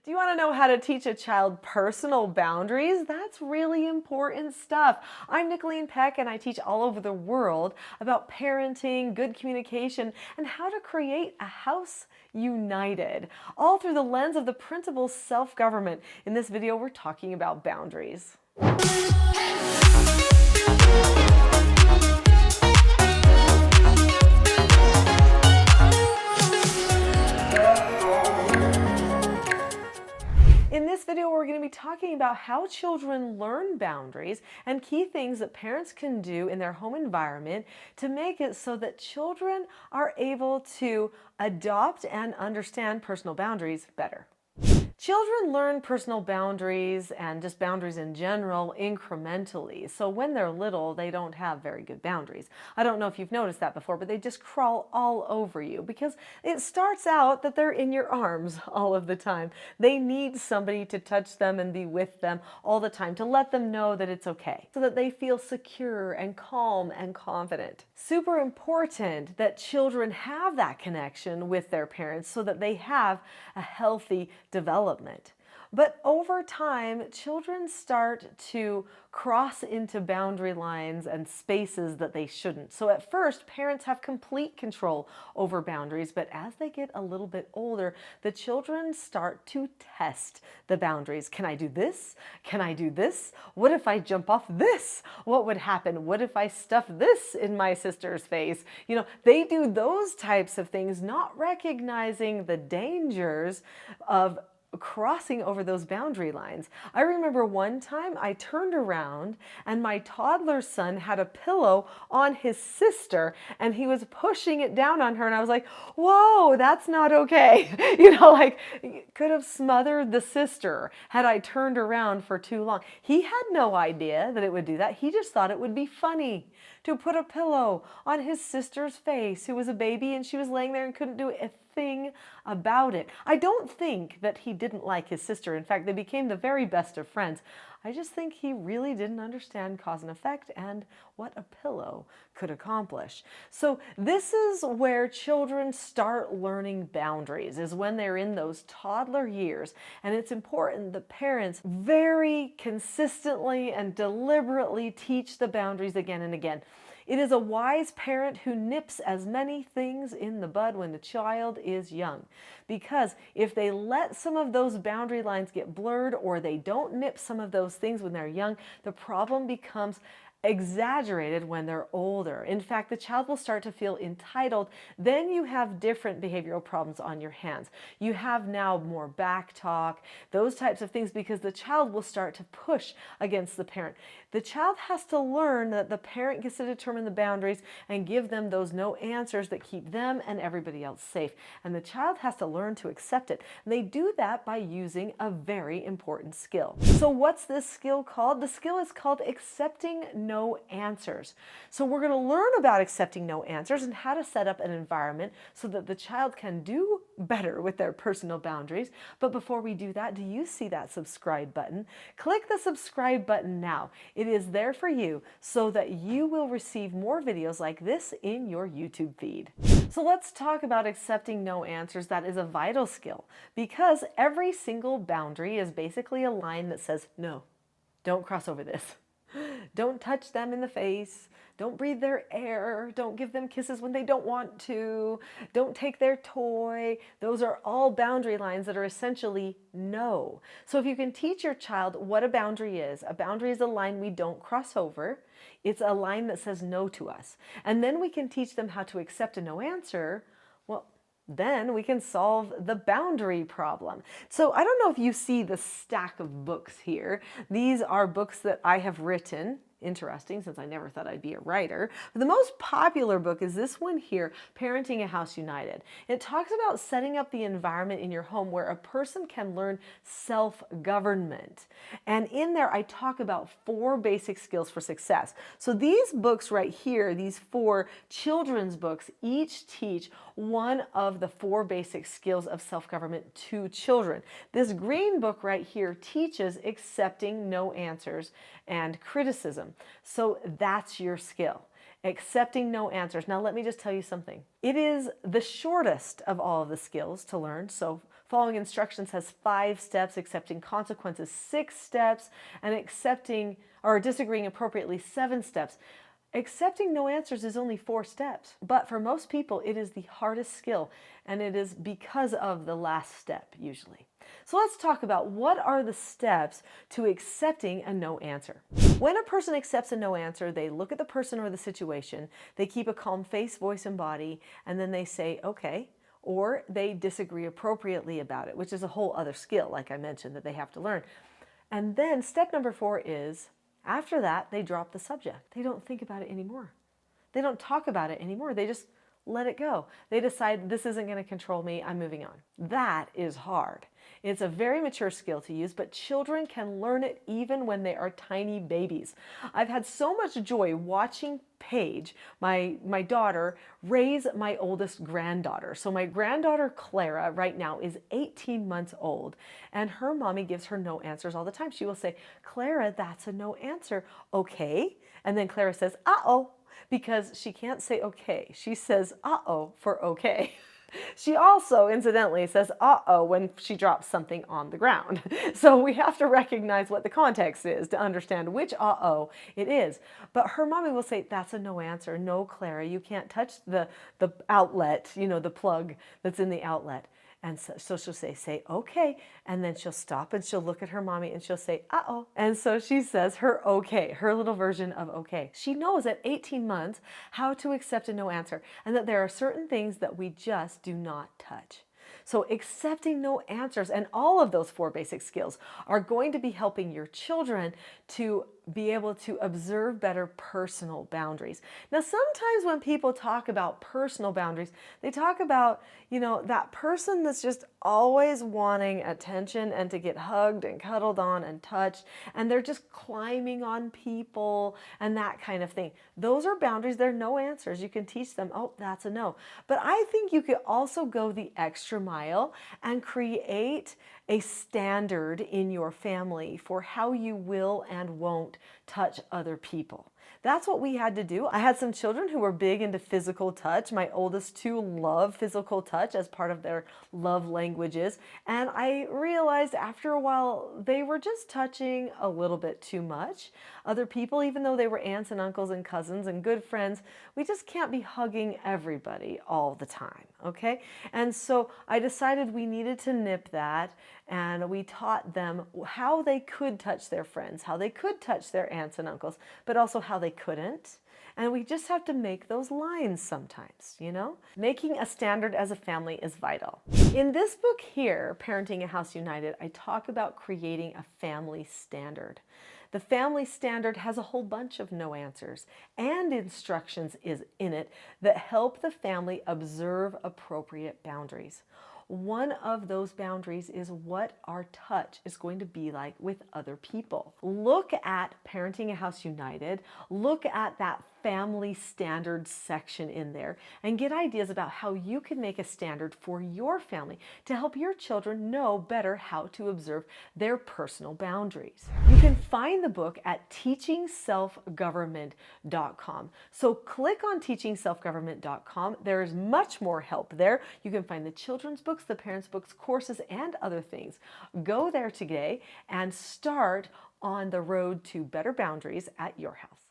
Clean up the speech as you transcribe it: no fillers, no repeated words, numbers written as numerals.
Do you want to know how to teach a child personal boundaries? That's really important stuff. I'm Nicholeen Peck, and I teach all over the world about parenting, good communication, and how to create a house united, all through the lens of the principle self-government. In this video, we're talking about boundaries. In this video, we're going to be talking about how children learn boundaries and key things that parents can do in their home environment to make it so that children are able to adopt and understand personal boundaries better. Children learn personal boundaries and just boundaries in general incrementally. So when they're little, they don't have very good boundaries. I don't know if you've noticed that before, but they just crawl all over you because it starts out that they're in your arms all of the time. They need somebody to touch them and be with them all the time to let them know that it's okay, so that they feel secure and calm and confident. Super important that children have that connection with their parents so that they have a healthy development. But over time, children start to cross into boundary lines and spaces that they shouldn't. So at first, parents have complete control over boundaries, but as they get a little bit older, the children start to test the boundaries. Can I do this? Can I do this? What if I jump off this? What would happen? What if I stuff this in my sister's face? You know, they do those types of things, not recognizing the dangers of crossing over those boundary lines. I remember one time I turned around and my toddler son had a pillow on his sister and he was pushing it down on her, and I was like, whoa, that's not okay. You know, like, could have smothered the sister had I turned around for too long. He had no idea that it would do that. He just thought it would be funny to put a pillow on his sister's face, who was a baby, and she was laying there and couldn't do a thing about it. I don't think that he didn't like his sister. In fact, they became the very best of friends. I just think he really didn't understand cause and effect and what a pillow could accomplish. So this is where children start learning boundaries, is when they're in those toddler years. And it's important that parents very consistently and deliberately teach the boundaries again and again. It is a wise parent who nips as many things in the bud when the child is young. Because if they let some of those boundary lines get blurred, or they don't nip some of those things when they're young, the problem becomes exaggerated when they're older. In fact, the child will start to feel entitled. Then you have different behavioral problems on your hands. You have now more back talk, those types of things, because the child will start to push against the parent. The child has to learn that the parent gets to determine the boundaries and give them those no answers that keep them and everybody else safe. And the child has to learn to accept it. And they do that by using a very important skill. So what's this skill called? The skill is called accepting no answers. So we're going to learn about accepting no answers and how to set up an environment so that the child can do better with their personal boundaries. But before we do that, do you see that subscribe button? Click the subscribe button now. It is there for you so that you will receive more videos like this in your YouTube feed. So let's talk about accepting no answers. That is a vital skill because every single boundary is basically a line that says, no, don't cross over this. Don't touch them in the face. Don't breathe their air. Don't give them kisses when they don't want to. Don't take their toy. Those are all boundary lines that are essentially no. So if you can teach your child what a boundary is a line we don't cross over. It's a line that says no to us. And then we can teach them how to accept a no answer. Well, then we can solve the boundary problem. So I don't know if you see the stack of books here. These are books that I have written. Interesting, since I never thought I'd be a writer. But the most popular book is this one here, Parenting a House United. It talks about setting up the environment in your home where a person can learn self-government. And in there, I talk about 4 basic skills for success. So these books right here, these 4 children's books, each teach one of the 4 basic skills of self-government to children. This green book right here teaches accepting no answers and criticism. So that's your skill. Accepting no answers. Now let me just tell you something. It is the shortest of all of the skills to learn. So Following instructions has 5 steps, accepting consequences 6 steps, and accepting or disagreeing appropriately 7 steps. Accepting no answers is only 4 steps, but for most people it is the hardest skill, and it is because of the last step usually. So let's talk about what are the steps to accepting a no answer. When a person accepts a no answer, they look at the person or the situation, they keep a calm face, voice, and body, and then they say, okay, or they disagree appropriately about it, which is a whole other skill, like I mentioned, that they have to learn. And then step number 4 is, after that, they drop the subject. They don't think about it anymore. They don't talk about it anymore. They just let it go. They decide this isn't going to control me. I'm moving on. That is hard. It's a very mature skill to use, but children can learn it even when they are tiny babies. I've had so much joy watching Paige, my daughter, raise my oldest granddaughter. So my granddaughter Clara right now is 18 months old, and her mommy gives her no answers all the time. She will say, Clara, that's a no answer. Okay. And then Clara says, uh-oh, because she can't say okay. She says uh-oh for okay. She also, incidentally, says uh-oh when she drops something on the ground. So we have to recognize what the context is to understand which uh-oh it is. But her mommy will say, that's a no answer. No, Clara, you can't touch the outlet, the plug that's in the outlet. And so she'll say, okay. And then she'll stop and she'll look at her mommy and she'll say, uh-oh. And so she says her okay, her little version of okay. She knows at 18 months how to accept a no answer and that there are certain things that we just do not touch. So accepting no answers and all of those 4 basic skills are going to be helping your children to be able to observe better personal boundaries. Now, sometimes when people talk about personal boundaries, they talk about, that person that's just always wanting attention and to get hugged and cuddled on and touched, and they're just climbing on people and that kind of thing. Those are boundaries. They're no answers. You can teach them, oh, that's a no. But I think you could also go the extra mile and create a standard in your family for how you will and won't touch other people. That's what we had to do. I had some children who were big into physical touch. My oldest 2 love physical touch as part of their love languages. And I realized after a while they were just touching a little bit too much. Other people, even though they were aunts and uncles and cousins and good friends, we just can't be hugging everybody all the time, okay? And so I decided we needed to nip that, and we taught them how they could touch their friends, how they could touch their aunts and uncles, but also how they couldn't. And we just have to make those lines sometimes, Making a standard as a family is vital. In this book here, Parenting a House United, I talk about creating a family standard. The family standard has a whole bunch of no answers and instructions in it that help the family observe appropriate boundaries. One of those boundaries is what our touch is going to be like with other people. Look at Parenting a House United. Look at that family standards section in there and get ideas about how you can make a standard for your family to help your children know better how to observe their personal boundaries. You can find the book at teachingselfgovernment.com. So click on teachingselfgovernment.com. There is much more help there. You can find the children's books, the parents' books, courses, and other things. Go there today and start on the road to better boundaries at your house.